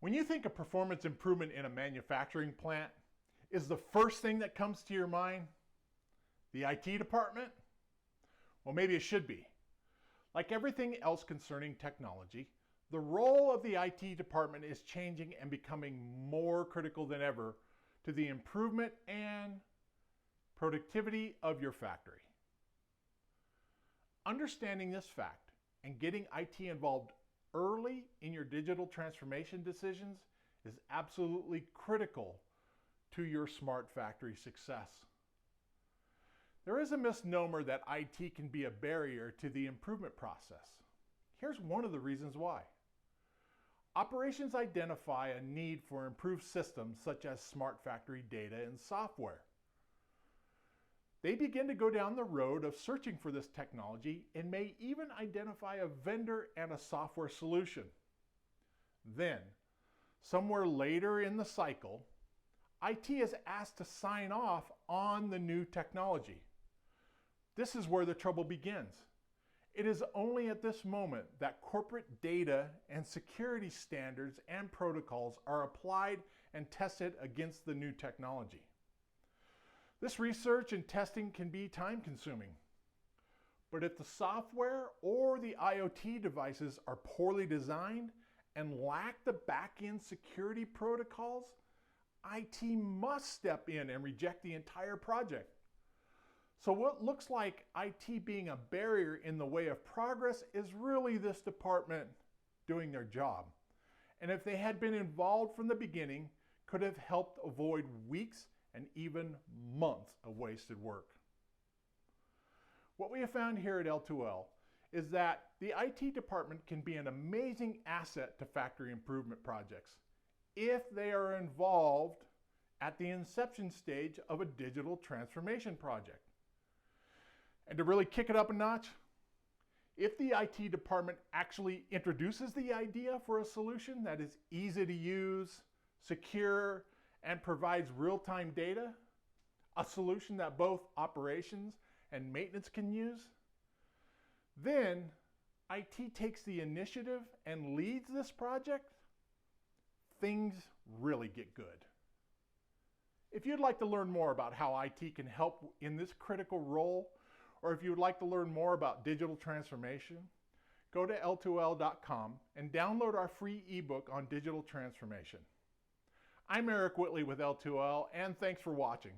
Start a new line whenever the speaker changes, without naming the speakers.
When you think of performance improvement in a manufacturing plant, is the first thing that comes to your mind the IT department? Well, maybe it should be. Like everything else concerning technology, the role of the IT department is changing and becoming more critical than ever to the improvement and productivity of your factory. Understanding this fact and getting IT involved early in your digital transformation decisions is absolutely critical to your smart factory success. There is a misnomer that IT can be a barrier to the improvement process. Here's one of the reasons why. Operations identify a need for improved systems such as smart factory data and software. They begin to go down the road of searching for this technology and may even identify a vendor and a software solution. Then, somewhere later in the cycle, IT is asked to sign off on the new technology. This is where the trouble begins. It is only at this moment that corporate data and security standards and protocols are applied and tested against the new technology. This research and testing can be time-consuming. But if the software or the IoT devices are poorly designed and lack the back-end security protocols, IT must step in and reject the entire project. So what looks like IT being a barrier in the way of progress is really this department doing their job. And if they had been involved from the beginning, could have helped avoid weeks and even months of wasted work. What we have found here at L2L is that the IT department can be an amazing asset to factory improvement projects if they are involved at the inception stage of a digital transformation project. And to really kick it up a notch, if the IT department actually introduces the idea for a solution that is easy to use, secure, and provides real-time data, a solution that both operations and maintenance can use, then IT takes the initiative and leads this project, things really get good. If you'd like to learn more about how IT can help in this critical role, or if you would like to learn more about digital transformation, go to L2L.com and download our free ebook on digital transformation. I'm Eric Whitley with L2L, and thanks for watching.